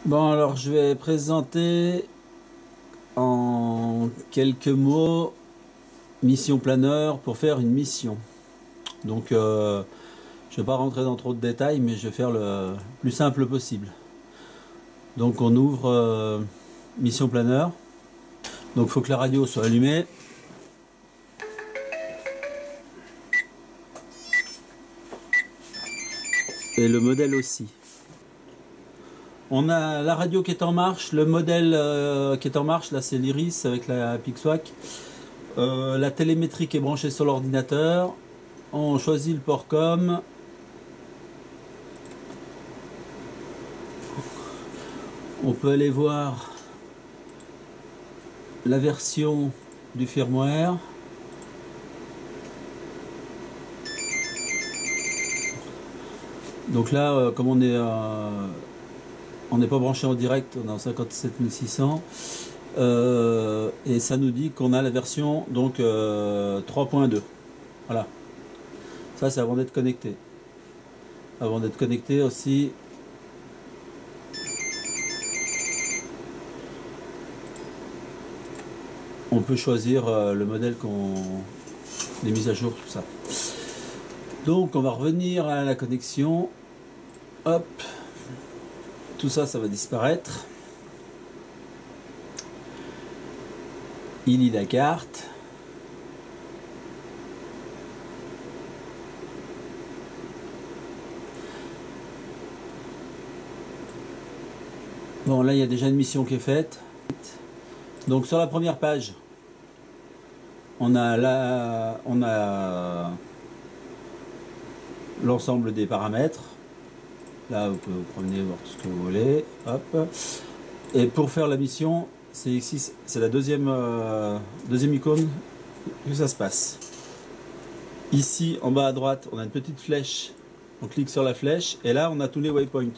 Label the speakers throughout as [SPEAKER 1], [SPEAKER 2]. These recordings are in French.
[SPEAKER 1] Bon, alors je vais présenter en quelques mots mission planeur pour faire une mission. Donc je ne vais pas rentrer dans trop de détails, mais je vais faire le plus simple possible. Donc on ouvre mission planeur. Donc il faut que la radio soit allumée. Et le modèle aussi. On a la radio qui est en marche, le modèle qui est en marche, là c'est l'Iris avec la Pixwack. La télémétrie qui est branchée sur l'ordinateur. On choisit le port COM. On peut aller voir la version du firmware. Donc là, comme on n'est pas branché en direct, on est en 57600 et ça nous dit qu'on a la version donc 3.2. Voilà. Ça c'est avant d'être connecté. Avant d'être connecté aussi. On peut choisir le modèle les mises à jour, tout ça. Donc on va revenir à la connexion. Hop. Tout ça, ça va disparaître. Il lit la carte. Bon, là, il y a déjà une mission qui est faite. Donc sur la première page, on a l'ensemble des paramètres. Là, vous pouvez vous promener, voir tout ce que vous voulez. Hop. Et pour faire la mission, c'est ici, c'est la deuxième icône que ça se passe. Ici, en bas à droite, on a une petite flèche. On clique sur la flèche et là, on a tous les waypoints.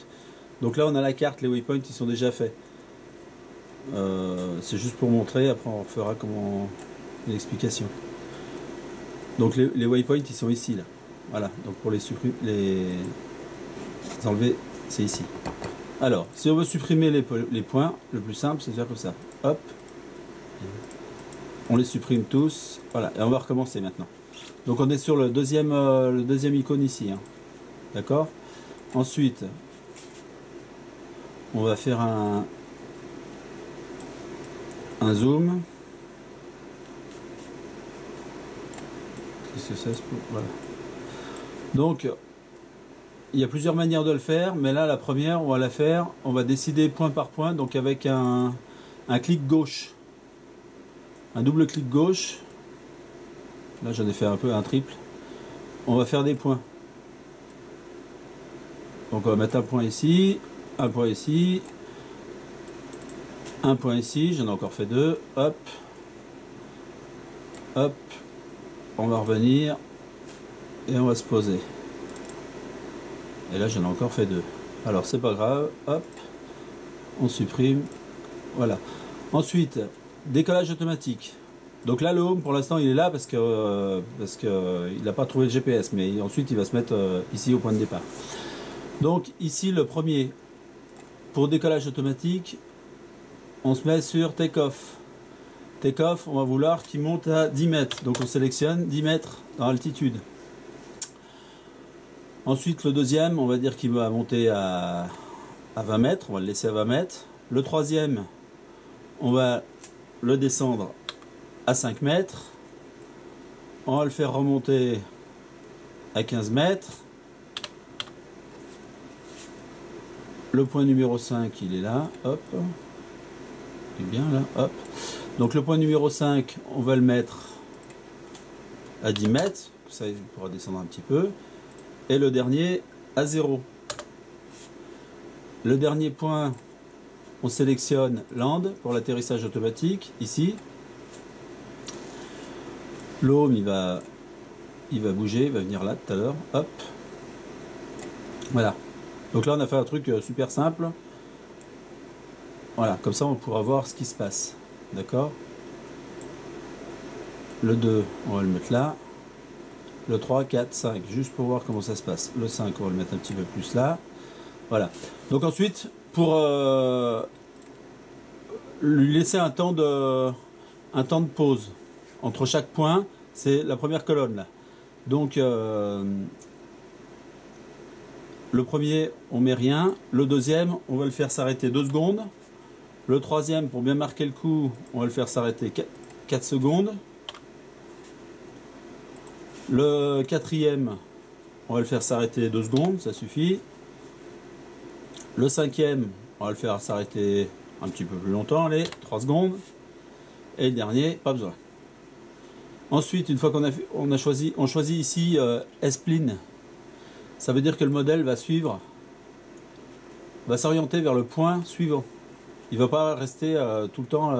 [SPEAKER 1] Donc là, on a la carte. Les waypoints, ils sont déjà faits. C'est juste pour montrer. Après, on fera une explication. Donc les waypoints, ils sont ici là. Voilà. Donc pour les enlever, c'est ici. Alors, si on veut supprimer les points, le plus simple, c'est de faire comme ça. Hop. On les supprime tous. Voilà. Et on va recommencer maintenant. Donc on est sur le deuxième icône ici. Hein. D'accord. Ensuite, on va faire un zoom. Qu'est-ce que c'est? Voilà. Donc, il y a plusieurs manières de le faire, mais là, la première, on va la faire, on va décider point par point, donc avec un clic gauche. Un double clic gauche. Là, j'en ai fait un peu un triple. On va faire des points. Donc, on va mettre un point ici, un point ici, un point ici, j'en ai encore fait deux. Hop. Hop. On va revenir et on va se poser. Et là, j'en ai encore fait deux. Alors, c'est pas grave. Hop. On supprime. Voilà. Ensuite, décollage automatique. Donc là, le home, pour l'instant, il est là parce que il n'a pas trouvé le GPS. Mais ensuite, il va se mettre ici au point de départ. Donc, ici, le premier. Pour décollage automatique, on se met sur take-off. Take-off, on va vouloir qu'il monte à 10 mètres. Donc, on sélectionne 10 mètres dans altitude. Ensuite, le deuxième, on va dire qu'il va monter à 20 mètres. On va le laisser à 20 mètres. Le troisième, on va le descendre à 5 mètres. On va le faire remonter à 15 mètres. Le point numéro 5, il est là. Hop. Il est bien là. Hop. Donc le point numéro 5, on va le mettre à 10 mètres. Ça, il pourra descendre un petit peu. Et le dernier à 0. Le dernier point, on sélectionne Land pour l'atterrissage automatique, ici. Le home, il va bouger, il va venir là tout à l'heure. Hop. Voilà. Donc là, on a fait un truc super simple. Voilà, comme ça, on pourra voir ce qui se passe. D'accord? Le 2, on va le mettre là. Le 3, 4, 5, juste pour voir comment ça se passe. Le 5, on va le mettre un petit peu plus là. Voilà. Donc ensuite, pour lui laisser un temps de pause entre chaque point. C'est la première colonne là. Donc le premier on met rien, le deuxième on va le faire s'arrêter 2 secondes, le troisième pour bien marquer le coup on va le faire s'arrêter 4 secondes, le quatrième on va le faire s'arrêter 2 secondes, ça suffit, le cinquième on va le faire s'arrêter un petit peu plus longtemps, allez, 3 secondes, et le dernier pas besoin. Ensuite, une fois qu'on a choisi, on choisit ici S-Spline. Ça veut dire que le modèle va s'orienter vers le point suivant. Il ne va pas rester tout le temps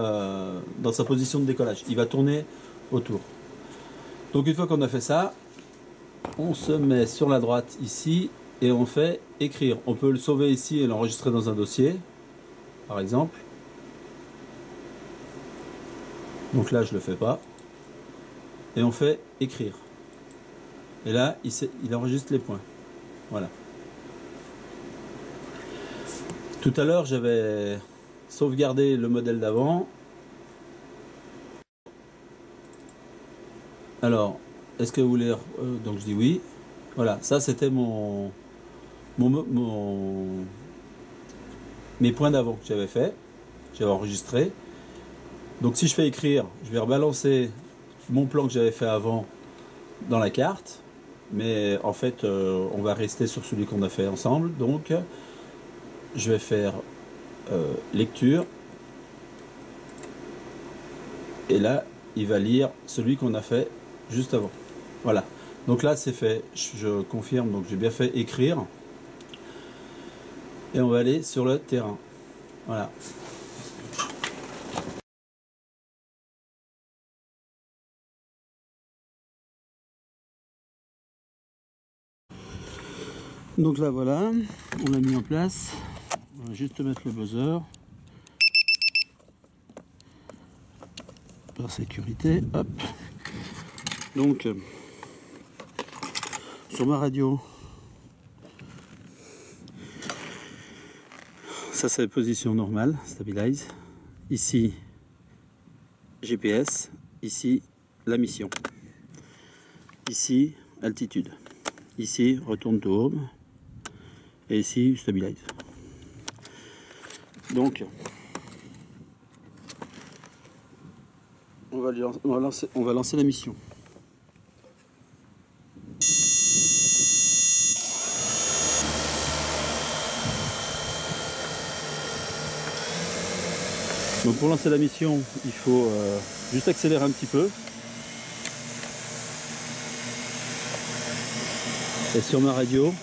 [SPEAKER 1] dans sa position de décollage. Il va tourner autour. Donc une fois qu'on a fait ça, on se met sur la droite ici et on fait écrire. On peut le sauver ici et l'enregistrer dans un dossier, par exemple. Donc là, je ne le fais pas. Et on fait écrire. Et là, il enregistre les points. Voilà. Tout à l'heure, j'avais sauvegardé le modèle d'avant. Alors, est-ce que vous voulez... donc je dis oui. Voilà, ça c'était mes points d'avant que j'avais fait. J'avais enregistré. Donc si je fais écrire, je vais rebalancer mon plan que j'avais fait avant dans la carte, mais en fait on va rester sur celui qu'on a fait ensemble. Donc je vais faire lecture et là il va lire celui qu'on a fait juste avant. Voilà, donc là c'est fait, je confirme, donc j'ai bien fait écrire et on va aller sur le terrain. Voilà. Donc là voilà, on l'a mis en place. On va juste mettre le buzzer. Par sécurité, hop. Donc sur ma radio, ça c'est la position normale, stabilize. Ici GPS, ici la mission. Ici altitude. Ici retourne to home. Et ici, stabilize. Donc, on va lancer la mission. Donc pour lancer la mission, il faut juste accélérer un petit peu. Et sur ma radio,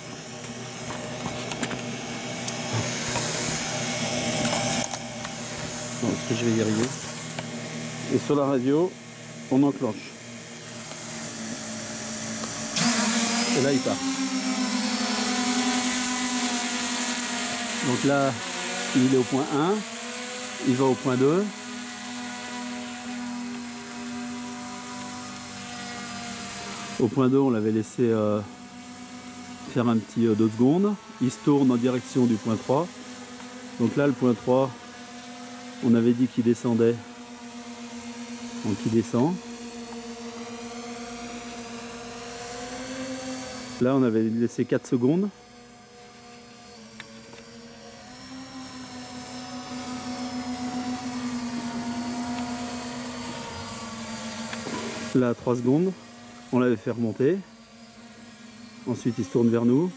[SPEAKER 1] est-ce que je vais y arriver? Et sur la radio, on enclenche. Et là, il part. Donc là, il est au point 1, il va au point 2. Au point 2, on l'avait laissé faire un petit 2 secondes. Il se tourne en direction du point 3. Donc là, le point 3, on avait dit qu'il descendait. Donc il descend. Là, on avait laissé 4 secondes. Là, 3 secondes. On l'avait fait remonter. Ensuite, il se tourne vers nous.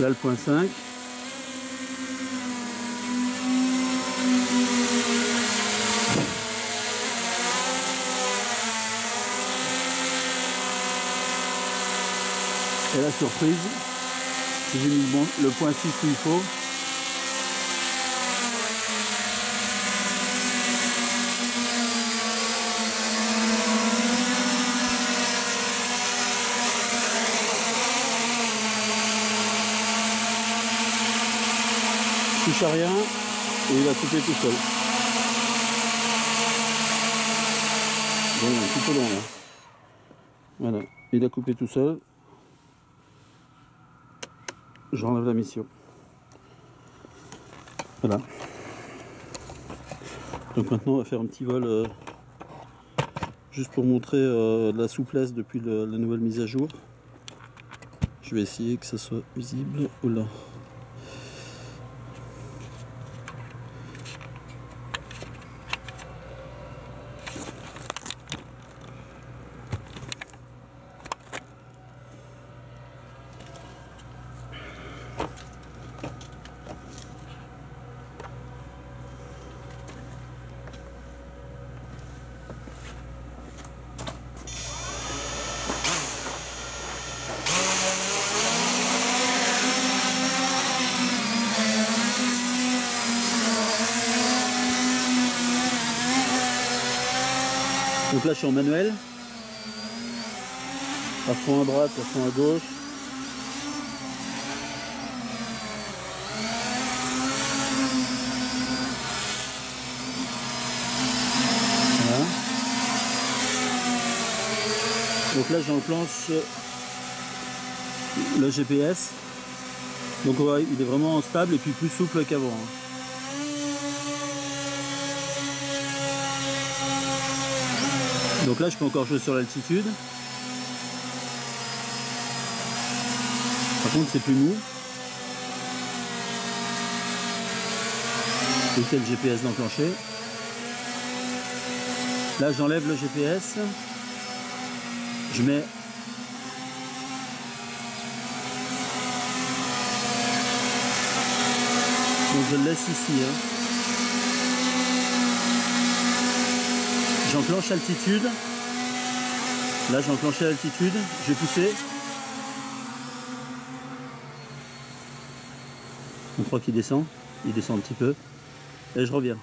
[SPEAKER 1] Là, le point 5. Et la surprise, j'ai mis le point 6 où il faut. Il touche à rien et il va couper tout seul. Bon, un petit peu long là. Voilà, il a coupé tout seul. J'enlève la mission. Voilà. Donc maintenant on va faire un petit vol juste pour montrer la souplesse depuis la nouvelle mise à jour. Je vais essayer que ça soit visible. Oula. Donc là je suis en manuel, à fond à droite, à fond à gauche. Voilà. Donc là j'enclenche le GPS. Donc on voit, il est vraiment stable et puis plus souple qu'avant. Donc là je peux encore jouer sur l'altitude. Par contre c'est plus mou. C'est le GPS d'enclencher. Là j'enlève le GPS. Je mets donc je le laisse ici. J'enclenche l'altitude. Là j'ai enclenché l'altitude. Je vais pousser. On croit qu'il descend. Il descend un petit peu. Et je reviens.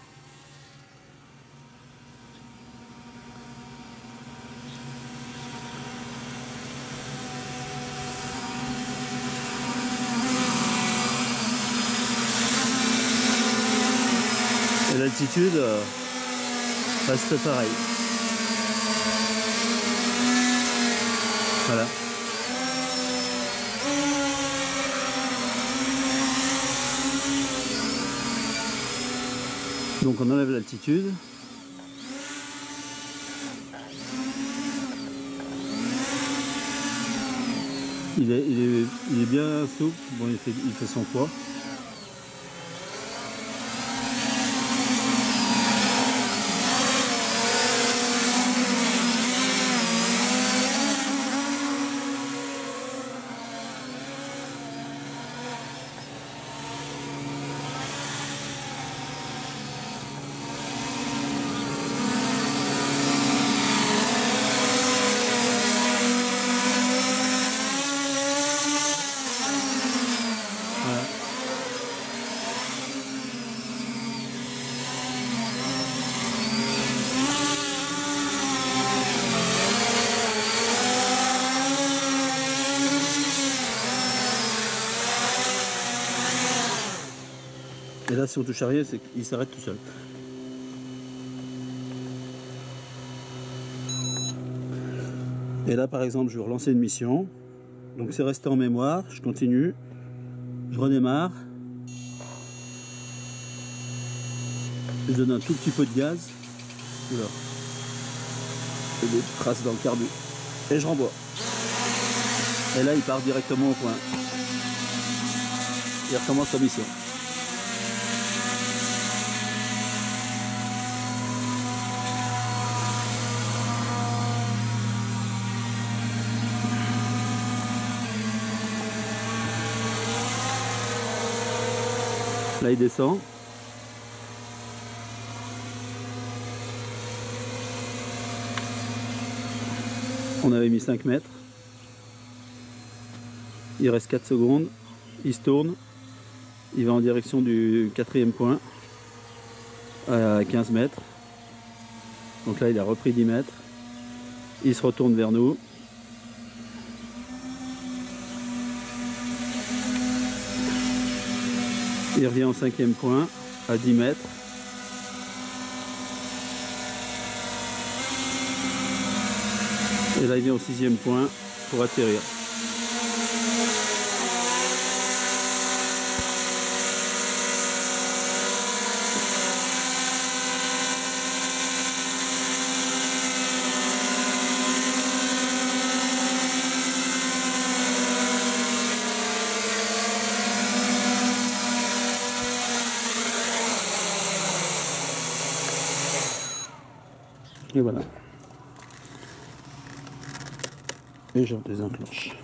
[SPEAKER 1] Et l'altitude reste pareil. Voilà. Donc on enlève l'altitude. Il est bien souple. Bon, il fait son poids. Et là, si on touche à rien, c'est qu'il s'arrête tout seul. Et là, par exemple, je vais relancer une mission. Donc c'est resté en mémoire. Je continue. Je redémarre. Je donne un tout petit peu de gaz. Oula. Et des traces dans le carbu. Et je renvoie. Et là, il part directement au point. Il recommence sa mission. Là il descend. On avait mis 5 mètres. Il reste 4 secondes. Il se tourne. Il va en direction du 4e point à 15 mètres. Donc là il a repris 10 mètres. Il se retourne vers nous. Il revient au 5e point à 10 mètres. Et là il vient au 6e point pour atterrir. Et voilà. Et je désenclenche.